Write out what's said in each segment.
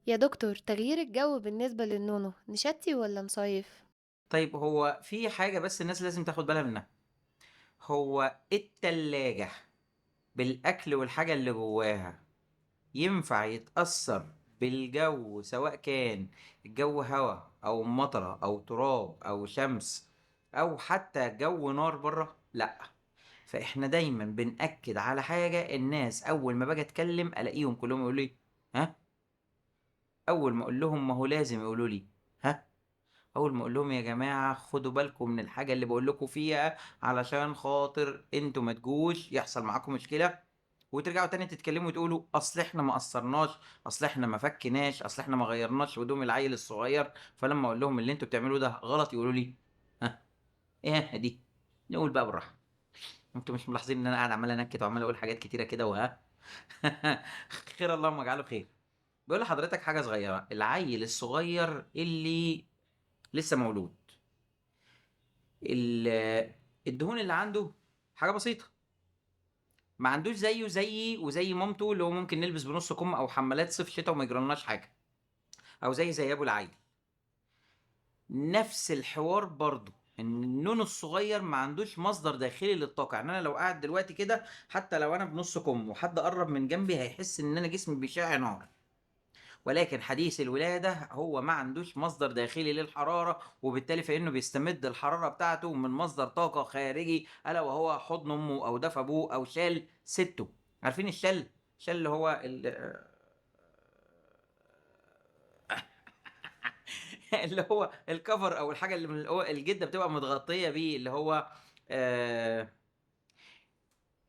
يا دكتور، تغيير الجو بالنسبة للنونو نشتي ولا نصيف؟ طيب هو في حاجة بس الناس لازم تاخد بالها منها. هو التلاجة بالأكل والحاجة اللي جواها ينفع يتأثر بالجو، سواء كان الجو هوا أو مطرة أو تراب أو شمس أو حتى جو نار بره؟ لأ. فإحنا دايما بنأكد على حاجة، الناس أول ما باجي أتكلم ألاقيهم كلهم يقولوا لي ها. أول ما أقول لهم ما هو لازم يقولوا لي ها. اول ما اقول لهم يا جماعه خدوا بالكم من الحاجه اللي بقول لكم فيها، علشان خاطر انتوا ما تجوش يحصل معاكم مشكله وترجعوا تاني تتكلموا وتقولوا اصل احنا ما قصرناش، اصل احنا ما فكناش، اصل احنا ما غيرناش هدوم العيل الصغير. فلما اقول لهم اللي انتوا بتعملوه ده غلط يقولوا لي ها. ايه دي؟ نقول بقى بالراحه. انتوا مش ملاحظين ان انا قاعد عمال انكت وعمال اقول حاجات كتيره كده وها؟ خير اللهم اجعله خير. بقول لحضرتك حاجه صغيره، العيل الصغير اللي لسه مولود، الدهون اللي عنده حاجه بسيطه، ما عندوش زيه زيي وزي مامته اللي هو ممكن نلبس بنص كم او حمالات صيف شتاء وما يجرالناش حاجه، او زي ابو العيل. نفس الحوار برضه، ان النون الصغير ما عندوش مصدر داخلي للطاقه. يعني انا لو قاعد دلوقتي كده، حتى لو انا بنص كم وحد قرب من جنبي هيحس ان انا جسمي بيشع نار. ولكن حديث الولادة هو ما عندوش مصدر داخلي للحرارة، وبالتالي فإنه بيستمد الحرارة بتاعته من مصدر طاقة خارجي، ألا وهو حضن أمه أو دفى أبوه أو شال سته. عارفين الشل؟ الشل اللي هو اللي هو الكفر أو الحاجة اللي من الجدة بتبقى متغطية بيه، اللي هو آه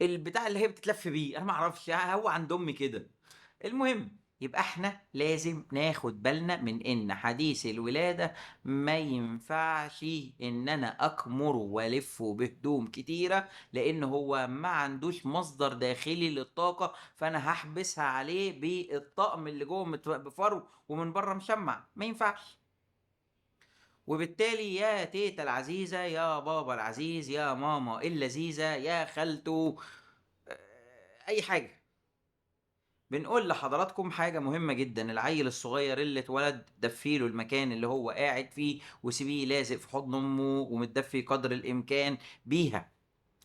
البتاع اللي هي بتتلف بيه. انا ما اعرفش، هو عند امي كده. المهم، يبقى احنا لازم ناخد بالنا من ان حديث الولادة ما ينفعش ان انا اكمره والفه بهدوم كتيرة، لان هو ما عندوش مصدر داخلي للطاقة، فانا هحبسها عليه بالطقم اللي جوه بفرو ومن بره مشمع. ما ينفعش. وبالتالي يا تيتا العزيزة، يا بابا العزيز، يا ماما اللذيذة، يا خالته، اي حاجه، بنقول لحضراتكم حاجه مهمه جدا. العيل الصغير اللي اتولد دفيله المكان اللي هو قاعد فيه وسيبيه لازق في حضن امه ومتدفي قدر الامكان بيها.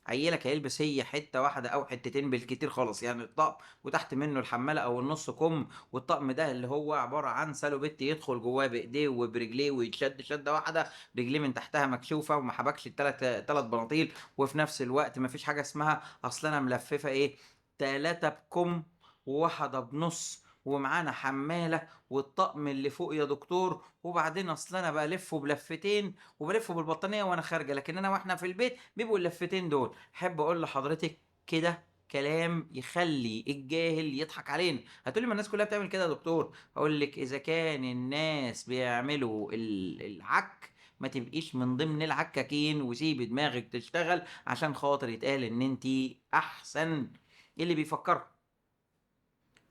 عيلك هيلبس هي حته واحده او حتتين بالكتير خالص، يعني الطقم وتحت منه الحماله او النص كم، والطقم ده اللي هو عباره عن سالو بيت يدخل جواه بايديه وبرجليه ويتشد شده واحده، رجليه من تحتها مكشوفه وما حبكش التلات بناطيل. وفي نفس الوقت ما فيش حاجه اسمها اصل انا ملففه ايه، تلاتة بكم وواحده بنص ومعانا حماله والطقم اللي فوق يا دكتور، وبعدين اصل انا بلفه بلفتين وبلفه بالبطانيه وانا خارجه، لكن انا واحنا في البيت بيبقوا اللفتين دول. احب اقول لحضرتك كده كلام يخلي الجاهل يضحك علينا. هتقولي ما الناس كلها بتعمل كده يا دكتور. اقول لك اذا كان الناس بيعملوا العك، ما تبقيش من ضمن العكاكين وسيبي دماغك تشتغل عشان خاطر يتقال ان انتي احسن. اللي بيفكر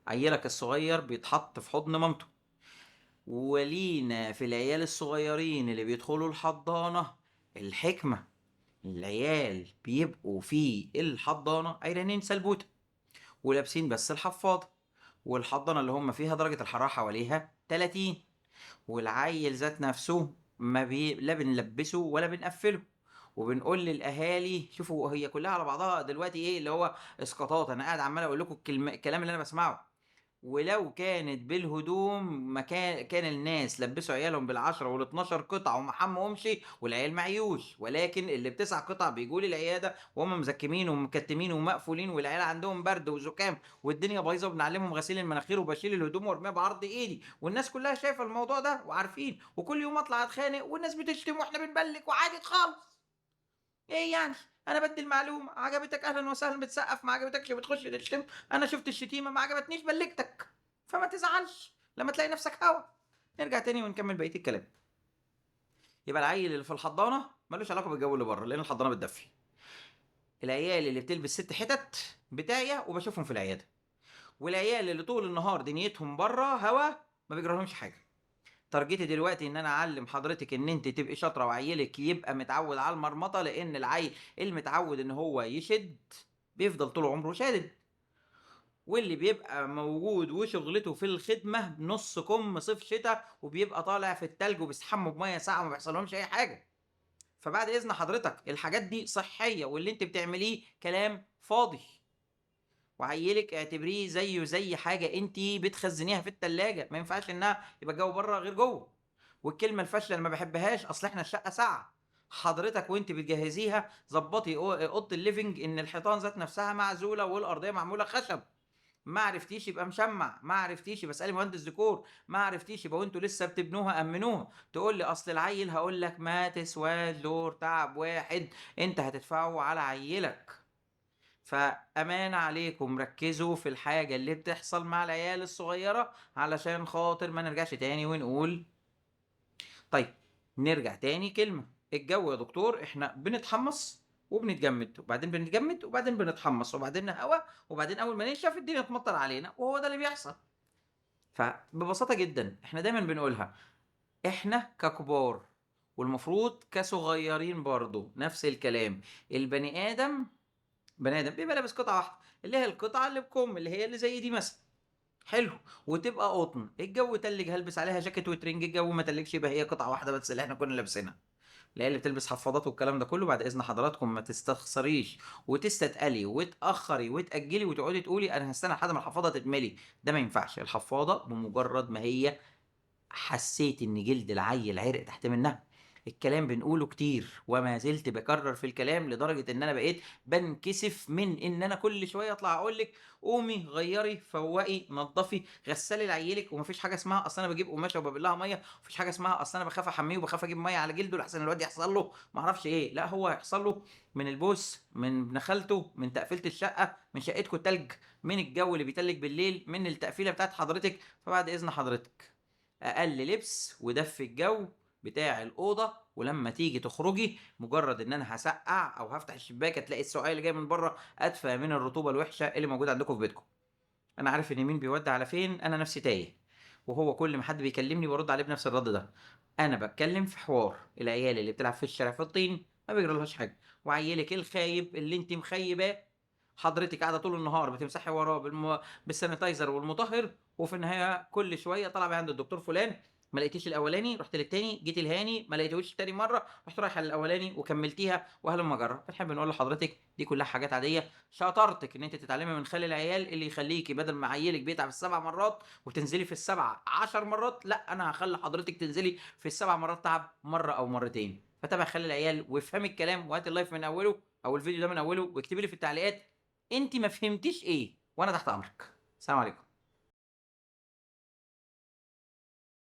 عيلك الصغير بيتحط في حضن مامته، ولينا في العيال الصغيرين اللي بيدخلوا الحضانة الحكمة. العيال بيبقوا في الحضانة عيرانين سلبوتة ولابسين بس الحفاضة، والحضانة اللي هم فيها درجة الحرارة حواليها 30، والعيل ذات نفسه ما لا بنلبسه ولا بنقفله. وبنقول للاهالي شوفوا، هي كلها على بعضها دلوقتي ايه اللي هو اسقاطات. انا قاعد عمال اقول لكم الكلام اللي انا بسمعه. ولو كانت بالهدوم ما كان الناس لبسوا عيالهم بالعشرة والاتناشر قطعة وما حمهمش والعيال معيوش. ولكن اللي بتسع قطع بيجوا لي العيادة وهم مزكمين ومكتمين ومقفولين، والعيال عندهم برد وزكام والدنيا بايظة، وبنعلمهم غسيل المناخير وبشيل الهدوم وارميها بعرض ايدي، والناس كلها شايفة الموضوع ده وعارفين، وكل يوم اطلع اتخانق والناس بتشتم واحنا بنبلك وعادي خالص. ايه يعني؟ انا بدي المعلومة عجبتك اهلا وسهلا بتسقف، ما عجبتكش بتخش تشتم. انا شفت الشتيمة ما عجبتنيش بلكتك، فما تزعلش لما تلاقي نفسك هوا. نرجع تاني ونكمل بقية الكلام. يبقى العيل اللي في الحضانة ملوش علاقة بالجو اللي بره، لان الحضانة بتدفي. العيال اللي بتلبس ست حتت بتاعية وبشوفهم في العيادة، والعيال اللي طول النهار دنيتهم بره هوا ما بيجرالهمش حاجة. تارجتي دلوقتي ان انا اعلم حضرتك ان انت تبقي شاطره وعيلك يبقى متعود على المرمطه، لان العيل المتعود ان هو يشد بيفضل طول عمره شادد. واللي بيبقى موجود وشغلته في الخدمة نُص كُم صيف شتا، وبيبقى طالع في التلج وبيستحموا بمَيّة ساقعة وما بيحصلهمش أي حاجة. فبعد إذن حضرتك الحاجات دي صحية، واللي أنتِ بتعمليه كلام فاضي. وعيّلِك اعتبريه زيه زي حاجة أنتِ بتخزّنيها في التلاجة، ما ينفعش إنها يبقى الجو برّه غير جوّه. والكلمة الفاشلة اللي ما باحبهاش، أصل إحنا الشقة ساقعة. حضرتك وأنتِ بتجهّزيها ضبّطي أوضة الliving إن الحيطان ذات نفسها معزولة والأرضية معمولة خشب. ما عرفتيش يبقى مشمّع، ما عرفتيش يبقى اسألي مهندس ديكور، ما عرفتيش يبقى وأنتم لسه بتبنوها أمّنوها. تقول لي أصل العيّل، هاقول لك ما تسواش دور تعب واحد أنت هتدفعه على عيّلك. فأمانة عليكم ركّزوا في الحاجة اللي بتحصل مع العيال الصغيّرة، علشان خاطر ما نرجعش تاني ونقول. طيب، نرجع تاني كلمة. الجو يا دكتور إحنا بنتحمّص وبنتجمّد، وبعدين بنتجمّد، وبعدين بنتحمّص، وبعدين هوا، وبعدين أول ما ننشف الدنيا تمطّر علينا، وهو ده اللي بيحصل. فببساطة جدًا إحنا دايمًا بنقولها، إحنا ككبار والمفروض كصغيّرين برضه نفس الكلام. البني آدم بني آدم بيبقى لابس قطعة واحدة، اللي هي القطعة اللي بكُم، اللي هي اللي زي دي مثلًا. حلو، وتبقى قطن. الجو تلِّج هالبس عليها جاكيت وترنج، الجو ما تلِّجش يبقى هي قطعة واحدة بس اللي إحنا كنا لابسينها. العيال اللي بتلبس حفاضات والكلام ده كله، بعد إذن حضراتكم ما تستخسريش وتستتقلي وتأخّري وتأجّلي وتقعدي تقولي أنا هاستنى لحد ما الحفاضة تتملي. ده ما ينفعش. الحفاضة بمجرد ما هي حسيت إن جلد العيّل عرق تحت منها. الكلام بنقوله كتير، وما زلت باكرّر في الكلام لدرجة إن أنا بقيت بانكسف من إن أنا كل شوية أطلع أقول لِك قومي غيّري، فوّقي، نضّفي، غسّلي لعيّلِك. وما فيش حاجة اسمها أصل أنا باجيب قماشة وبابل لها مَيّة، وما فيش حاجة اسمها أصل أنا باخاف أحمّيه وباخاف أجيب مَيّة على جلده لأحسن الواد يحصل له ما أعرفش إيه. لأ، هو هيحصل له من البوس، من ابن خالته، من تقفيلة الشقة، من شقتكم التلج، من الجو اللي بيتلج بالليل، من التقفيلة بتاعة حضرتِك. فبعد إذن حضرتِك أقل لبس ودفي الجو بتاع الأوضة، ولمّا تيجي تخرجي مجرد إن أنا هاسقّع أو هافتح الشباك هتلاقي السقعية اللي جاية من برّه أدفى من الرطوبة الوحشة اللي موجودة عندكم في بيتكم. أنا عارف إن مين بيودّي على فين، أنا نفسي تايه. وهو كل ما حد بيكلمني بارُد عليه بنفس الرد ده. أنا باتكلم في حوار العيال اللي بتلعب في الشارع في الطين ما بيجرالهاش حاجة، وعيّلِك الخايب اللي أنتِ مخيّباه حضرتِك قاعدة طول النهار بتمسحي وراه بالسانيتايزر والمطهّر، وفي النهاية كل شوية طالعة بيه عند الدكتور فلان، ما لقيتيش الأولاني، رُحتِ للتاني، جيتِ لهاني ما لقيتيهوش تاني مرّة، رُحتِ رايحة للأولاني وكمّلتيها وهلُم جرّا. بنحب نقول لحضرتِك دي كلّها حاجات عادية. شطارتِك إن أنتِ تتعلّمي من خال العيال اللي يخلّيكِ بدل ما عيّلِك بيتعب ال7 مرّات وتنزلي في ال7 10 مرّات، لأ أنا هاخلّي حضرتِك تنزلي في ال7 مرّات تعب مرّة أو مرّتين. فتابعي خال العيال وافهمي الكلام وهاتي اللايف من أوّله أو الفيديو ده من أوّله واكتبي لي في التعليقات أنتِ ما فهمتيش إيه، وأنا تحت أمرِك. سلام عليكم.